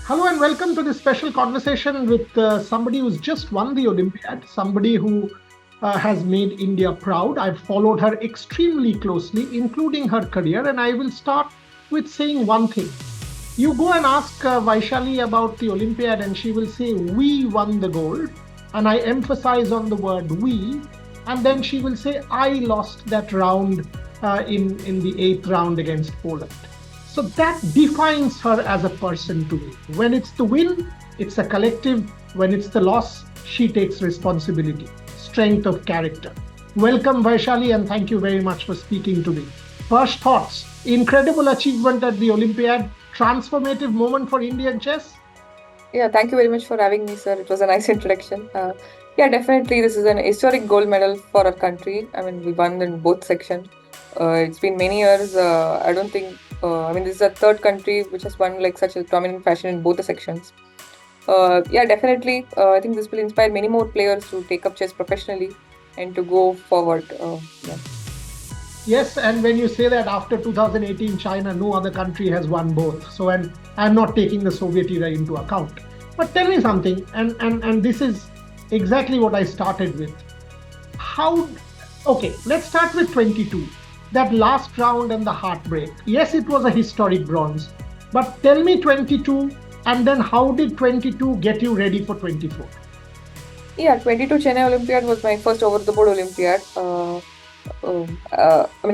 Hello and welcome to this special conversation with somebody who's just won the Olympiad, somebody who has made India proud. I've followed her extremely closely, including her career, and I will start with saying one thing. You go and ask Vaishali about the Olympiad, and she will say, "We won the gold." And I emphasize on the word we, and then she will say, "I lost that round in the eighth round against Poland." So that defines her as a person to me. When it's the win, it's a collective. When it's the loss, she takes responsibility, strength of character. Welcome, Vaishali, and thank you very much for speaking to me. First thoughts: incredible achievement at the Olympiad, transformative moment for Indian chess. Yeah, thank you very much for having me, sir. It was a nice introduction. Yeah, definitely, this is an historic gold medal for our country. I mean, we won in both sections. It's been many years. I don't think. This is the third country which has won like such a prominent fashion in both the sections. Yeah, definitely. I think this will inspire many more players to take up chess professionally and to go forward. Yeah. Yes, and when you say that after 2018 China, no other country has won both. So, and I'm not taking the Soviet era into account. But tell me something, and this is exactly what I started with. How, okay, let's start with 22. That last round and the heartbreak. Yes, it was a historic bronze. But tell me 22, and then how did 22 get you ready for 24? Yeah, 22 Chennai Olympiad was my first over the board Olympiad.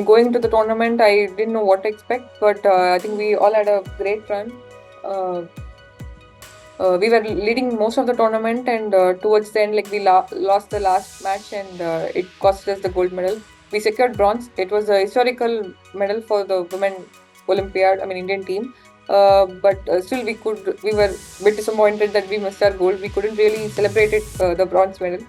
Going to the tournament, I didn't know what to expect, but I think we all had a great run. Uh, we were leading most of the tournament, and towards the end, like we lost the last match, and it cost us the gold medal. We secured bronze. It was a historical medal for the women Olympiad. I mean, Indian team. But still, we were a bit disappointed that we missed our gold. We couldn't really celebrate it, the bronze medal.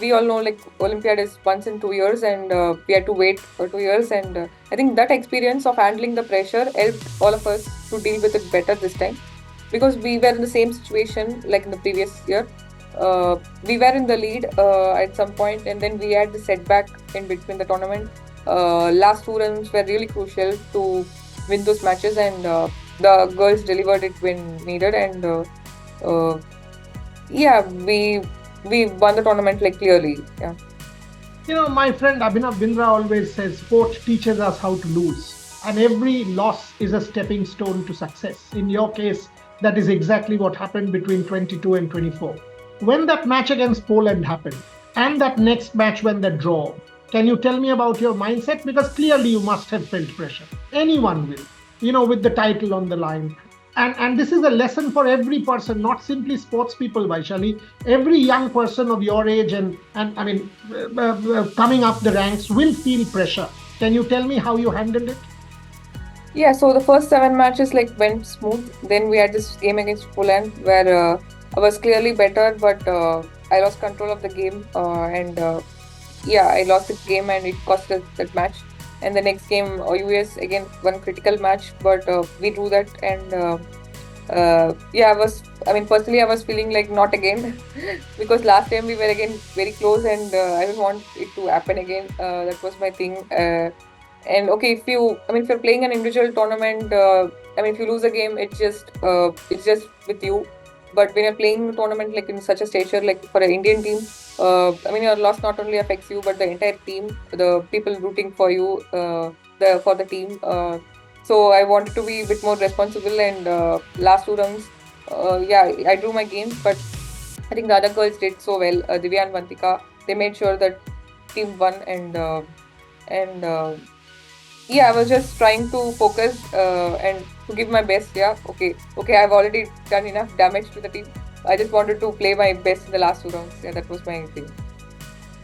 We all know like Olympiad is once in 2 years, and we had to wait for 2 years. And I think that experience of handling the pressure helped all of us to deal with it better this time, because we were in the same situation like in the previous year. We were in the lead at some point, and then we had the setback in between the tournament. Last two runs were really crucial to win those matches, and the girls delivered it when needed. And uh, yeah, we won the tournament like clearly. Yeah. My friend Abhinav Bindra always says sport teaches us how to lose, and every loss is a stepping stone to success. In your case, that is exactly what happened between 22 and 24. When that match against Poland happened, and that next match when they draw, can you tell me about your mindset? Because clearly you must have felt pressure. Anyone will, with the title on the line. And this is a lesson for every person, not simply sports people, Vaishali. Every young person of your age and coming up the ranks will feel pressure. Can you tell me how you handled it? Yeah, so the first seven matches like went smooth. Then we had this game against Poland where I was clearly better, but I lost control of the game, and yeah, I lost the game, and it cost us that match. And the next game, US again, one critical match, but we drew that. And yeah, personally, I was feeling like not again because last time we were again very close, and I don't want it to happen again. That was my thing. And okay, if you're playing an individual tournament, if you lose a game, it's just with you. But when you're playing a tournament like in such a stature, like for an Indian team, your loss not only affects you but the entire team, the people rooting for you, for the team. So I wanted to be a bit more responsible, and last two rounds, yeah, I drew my games, but I think the other girls did so well. Divya and Vantika, they made sure that team won, and yeah, I was just trying to focus and to give my best. Yeah, okay, I've already done enough damage to the team. I just wanted to play my best in the last two rounds. Yeah, that was my thing.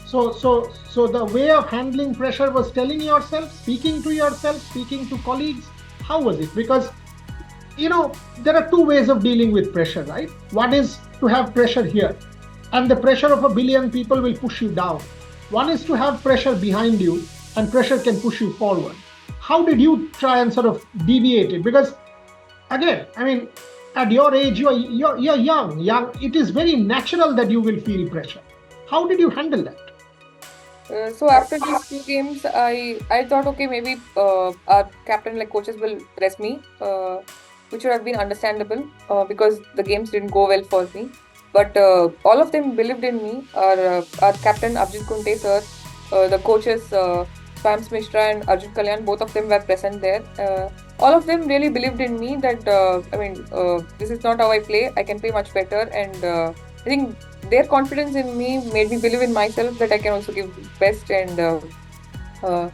So the way of handling pressure was telling yourself, speaking to colleagues. How was it? Because there are two ways of dealing with pressure, right? One is to have pressure here, and the pressure of a billion people will push you down. One is to have pressure behind you, and pressure can push you forward. How did you try and sort of deviate it? Because again, at your age, you're young. It is very natural that you will feel pressure. How did you handle that? So after these two games, I thought, okay, maybe our captain, like coaches, will rest me. which would have been understandable because the games didn't go well for me. But all of them believed in me. Our captain Abhijit Kunte sir, the coaches Pams Mishra and Arjun Kalyan, both of them were present there. All of them really believed in me that this is not how I play. I can play much better, and I think their confidence in me made me believe in myself that I can also give best. And uh,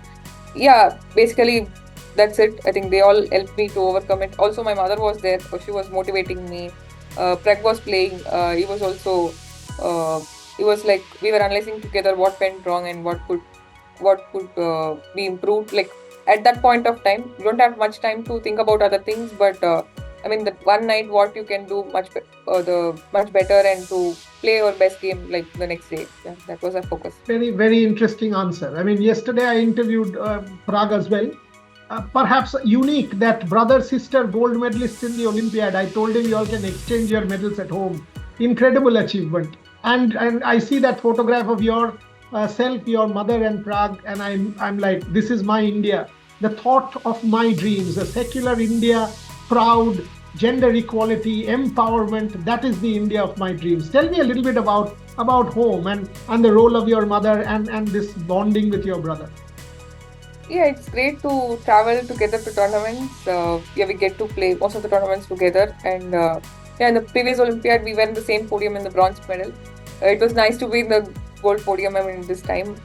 yeah, basically that's it. I think they all helped me to overcome it. Also, my mother was there. She was motivating me. Prag was playing. He was also. He was like we were analyzing together what went wrong and what could be improved. Like at that point of time, you don't have much time to think about other things. But I mean, that one night, what you can do the much better and to play your best game like the next day. Yeah, that was our focus. Very, very interesting answer. I mean, yesterday I interviewed Prague as well. Perhaps unique that brother sister gold medalists in the Olympiad. I told him you all can exchange your medals at home. Incredible achievement. And I see that photograph of your self, your mother and Prague, and I'm like, this is my India. The thought of my dreams, a secular India, proud, gender equality, empowerment. That is the India of my dreams. Tell me a little bit about home and the role of your mother and this bonding with your brother. Yeah, it's great to travel together to tournaments. Yeah, we get to play most of the tournaments together. And yeah, in the previous Olympiad, we were in the same podium in the bronze medal. It was nice to be in the gold podium. I mean, this time.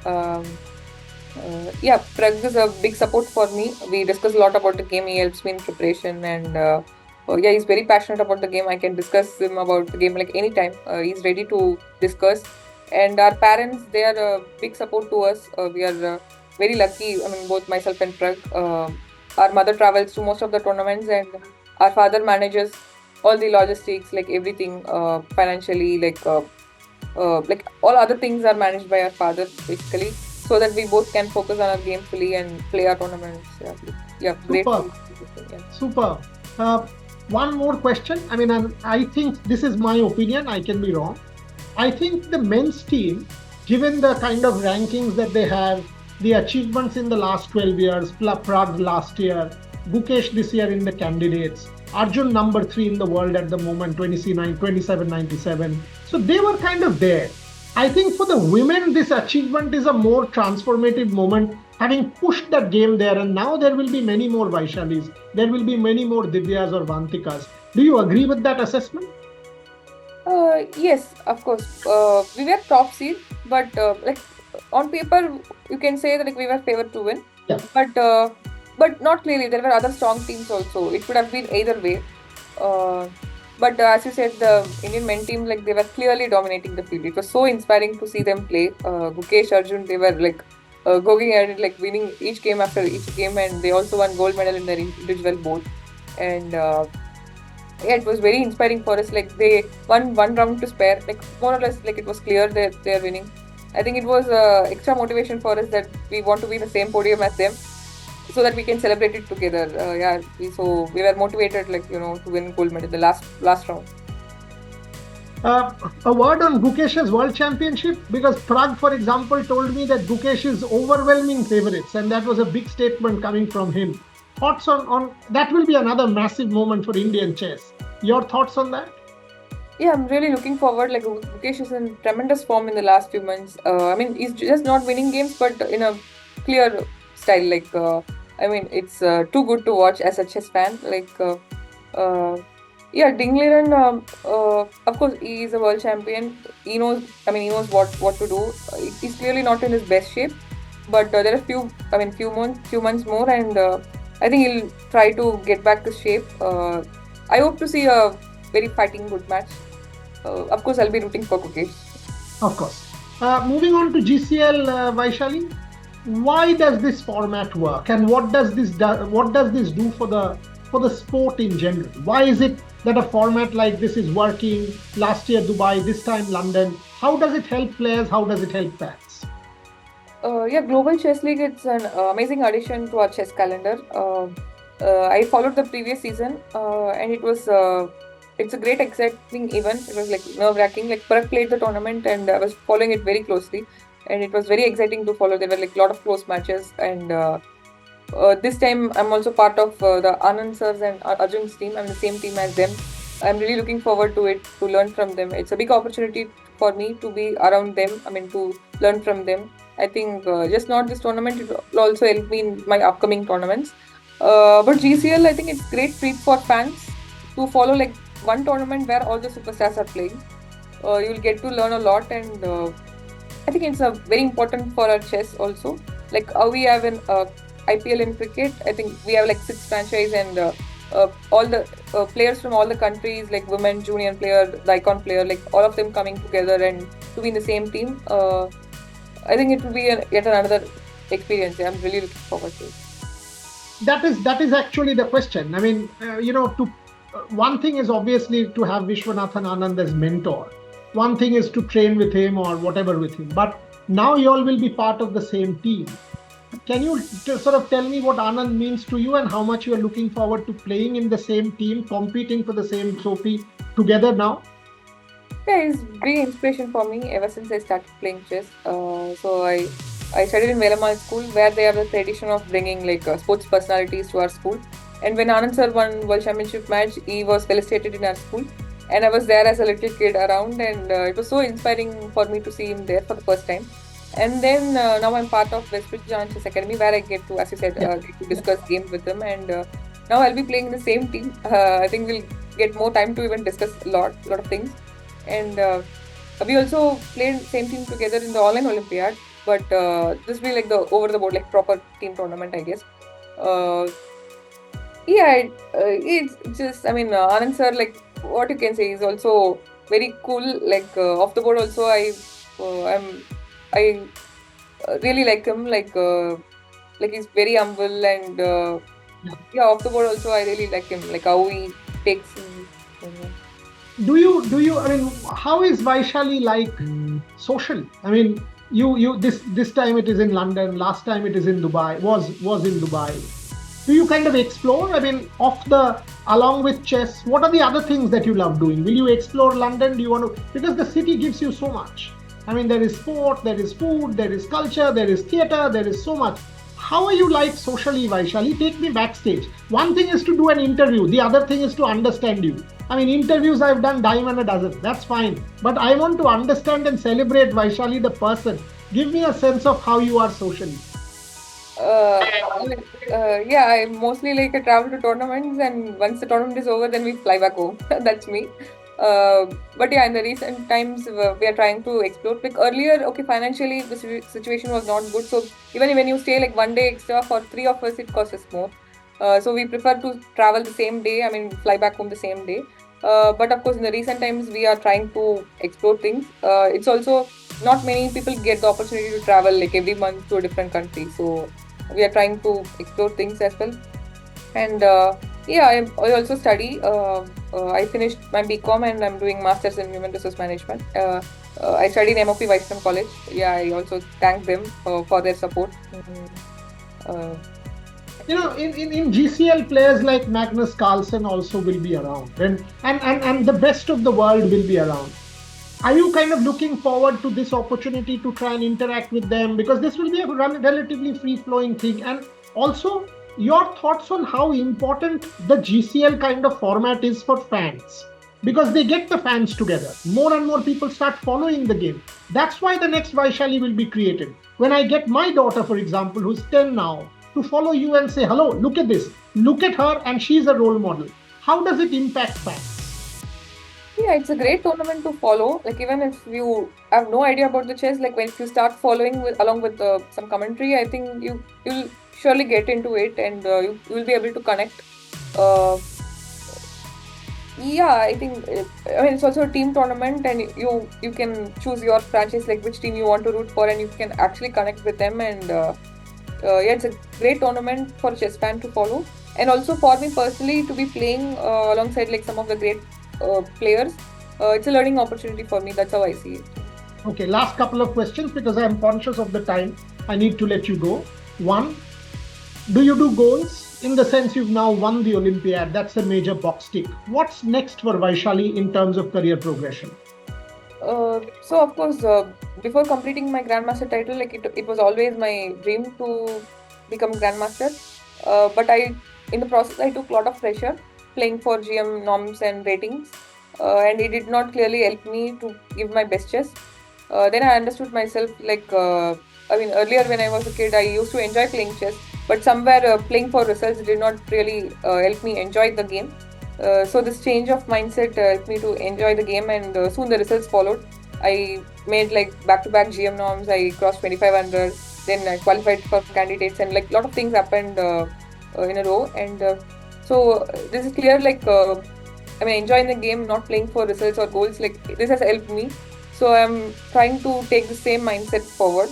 Yeah, Prag is a big support for me. We discuss a lot about the game. He helps me in preparation, and yeah, he's very passionate about the game. I can discuss him about the game like anytime. He's ready to discuss. And our parents, they are a big support to us. We are very lucky. I mean, both myself and Prag. Our mother travels to most of the tournaments, and our father manages all the logistics, like everything financially, like all other things are managed by our father basically, so that we both can focus on our game fully and play our tournaments. Yeah, yeah, Super, grateful. Yeah. super. Uh, One more question. I mean, I think this is my opinion. I can be wrong. I think the men's team, given the kind of rankings that they have, the achievements in the last 12 years, Prague last year, Gukesh this year in the candidates, Arjun number 3 in the world at the moment, 2797. So they were kind of there. I think for the women, this achievement is a more transformative moment, having pushed that game there. And now there will be many more Vaishalis. There will be many more Divyas or Vantikas. Do you agree with that assessment? Yes, of course. We were top seed, but like on paper, you can say that like we were favored to win. Yeah. But not clearly. There were other strong teams also. It could have been either way. Uh, but as you said, the Indian men team, like they were clearly dominating the field. It was so inspiring to see them play. Gukesh, Arjun, they were like going at it, like winning each game after each game, and they also won gold medal in their individual both. And yeah, it was very inspiring for us. Like they won one round to spare, like more or less, like it was clear that they are winning. I think it was extra motivation for us that we want to be in the same podium as them, so that we can celebrate it together. Yeah, so we were motivated, like to win gold medal the last round. A word on Gukesh's World Championship, because Prague, for example, told me that Gukesh is overwhelming favorites, and that was a big statement coming from him. Thoughts on that will be another massive moment for Indian chess. Your thoughts on that? Yeah, I'm really looking forward. Like Mukesh is in tremendous form in the last few months. I mean, he's just not winning games, but in a clear style. Like, I mean, it's too good to watch as a chess fan. Like, yeah, Dingliran. Of course, he is a world champion. He knows. I mean, he knows what to do. He's clearly not in his best shape, but there are few months more, and I think he'll try to get back to shape. I hope to see a very fighting good match. Of course, I'll be rooting for Gukesh. Of course. Moving on to GCL, Vaishali, why does this format work, and what does this do for the sport in general? Why is it that a format like this is working? Last year Dubai, this time London. How does it help players? How does it help fans? Yeah, Global Chess League, it's an amazing addition to our chess calendar. I followed the previous season, and it's a great exciting event. It was like nerve-wracking. Like Parag played the tournament, and I was following it very closely, and it was very exciting to follow. There were like a lot of close matches, and this time I'm also part of the Anand sirs and Arjun's team. I'm the same team as them. I'm really looking forward to it, to learn from them. It's a big opportunity for me to be around them. I mean, to learn from them. I think just not this tournament, it will also help me in my upcoming tournaments. But GCL, I think it's great treat for fans to follow like one tournament where all the superstars are playing. You'll get to learn a lot, and I think it's a very important for our chess also. Like how we have an IPL in cricket, I think we have like 6 franchise, and all the players from all the countries, like women, junior player, the icon player, like all of them coming together and to be in the same team. I think it will be yet another experience. I'm really looking forward to it. That is actually the question. I mean, to one thing is obviously to have Vishwanathan Anand as mentor. One thing is to train with him or whatever with him. But now you all will be part of the same team. Can you sort of tell me what Anand means to you and how much you are looking forward to playing in the same team, competing for the same trophy together now? Yeah, he's big inspiration for me ever since I started playing chess. So I studied in Velamal school where they have the tradition of bringing like sports personalities to our school. And when Anand sir won World Championship match, he was felicitated in our school. And I was there as a little kid around, and it was so inspiring for me to see him there for the first time. And then now I'm part of Revsportz Chess Academy where I get to, as you said, Yeah. get to discuss games with them. And now I'll be playing in the same team. I think we'll get more time to even discuss lot of things. And we also played same team together in the online Olympiad, but this will be like the over the board, like proper team tournament, I guess. Uh, yeah, it's just, I mean, Anand sir, like what you can say, is also very cool. Like off the board, also, I really like him. Like he's very humble, and Yeah. yeah, off the board also, I really like him. Like how he takes. Do you I mean, how is Vaishali like social? I mean, you this time it is in London, last time it is in Dubai, was in Dubai. Do you kind of explore? I mean, along with chess, what are the other things that you love doing? Will you explore London? Do you want to, because the city gives you so much. I mean, there is sport, there is food, there is culture, there is theater, there is so much. How are you like socially, Vaishali? Take me backstage. One thing is to do an interview, the other thing is to understand you. I mean, interviews I've done dime and a dozen, that's fine. But I want to understand and celebrate Vaishali the person. Give me a sense of how you are socially. Yeah, I mostly like travel to tournaments, and once the tournament is over, then we fly back home. That's me. But yeah, in the recent times, we are trying to explore. Like earlier, okay, financially the situation was not good, so even when you stay like one day extra for 3 of us, it costs us more. So we prefer to travel the same day. I mean, fly back home the same day. But of course, in the recent times, we are trying to explore things. It's also not many people get the opportunity to travel like every month to a different country. So we are trying to explore things as well. And yeah, I also study. I finished my BCom and I'm doing Masters in Human Resource Management. I studied in MOP Vaishnav College. Yeah, I also thank them for their support. Uh, In GCL, players like Magnus Carlsen also will be around, and the best of the world will be around. Are you kind of looking forward to this opportunity to try and interact with them? Because this will be a relatively free flowing thing. And also, your thoughts on how important the GCL kind of format is for fans. Because they get the fans together. More and more people start following the game. That's why the next Vaishali will be created. When I get my daughter, for example, who's 10 now, to follow you and say, hello, look at this, look at her, and she's a role model. How does it impact fans? Yeah, it's a great tournament to follow. Like even if you have no idea about the chess, like when if you start following along with some commentary, I think you'll surely get into it, and you will be able to connect. Uh, yeah, I think I mean it's also a team tournament, and you can choose your franchise, like which team you want to root for, and you can actually connect with them. And yeah, it's a great tournament for a chess fan to follow, and also for me personally to be playing alongside like some of the great players. It's a learning opportunity for me. That's how I see it. Okay, last couple of questions because I am conscious of the time. I need to let you go. One, do you do goals? In the sense you've now won the Olympiad, that's a major box tick. What's next for Vaishali in terms of career progression? So of course, before completing my grandmaster title, like it was always my dream to become grandmaster. But in the process, I took a lot of pressure playing for GM norms and ratings, and it did not clearly help me to give my best chess. Then I understood myself I mean, earlier when I was a kid, I used to enjoy playing chess, but somewhere playing for results did not really help me enjoy the game. So this change of mindset helped me to enjoy the game, and soon the results followed. I made like back-to-back GM norms. I crossed 2500. Then I qualified for candidates, and like a lot of things happened in a row. And this is clear. I mean, enjoying the game, not playing for results or goals. Like this has helped me. So I'm trying to take the same mindset forward.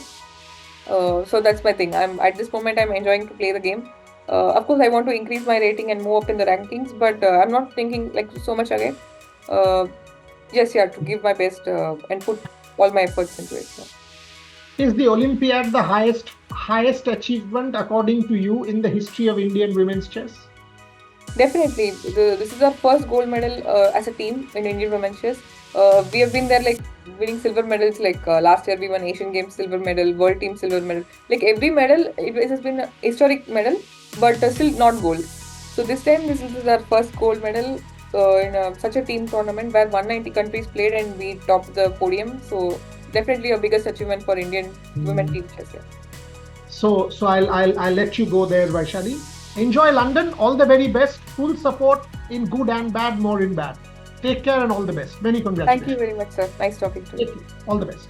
So that's my thing. I'm at this moment I'm enjoying to play the game. Of course, I want to increase my rating and move up in the rankings, but I'm not thinking like so much again. Uh, yes, yeah, to give my best and put all my efforts into it. So. Is the Olympiad the highest achievement according to you in the history of Indian women's chess? Definitely, this is our first gold medal as a team in Indian women's chess. We have been there like winning silver medals. Like last year, we won Asian Games silver medal, World Team silver medal. Like every medal, it has been a historic medal, but still not gold. So this time, this is our first gold medal in such a team tournament where 190 countries played and we topped the podium. So definitely a biggest achievement for Indian women team chess. Yeah. So I'll let you go there, Vaishali. Enjoy London. All the very best. Full support in good and bad, more in bad. Take care and all the best. Many congratulations. Thank you very much, sir. Nice talking to you. All the best.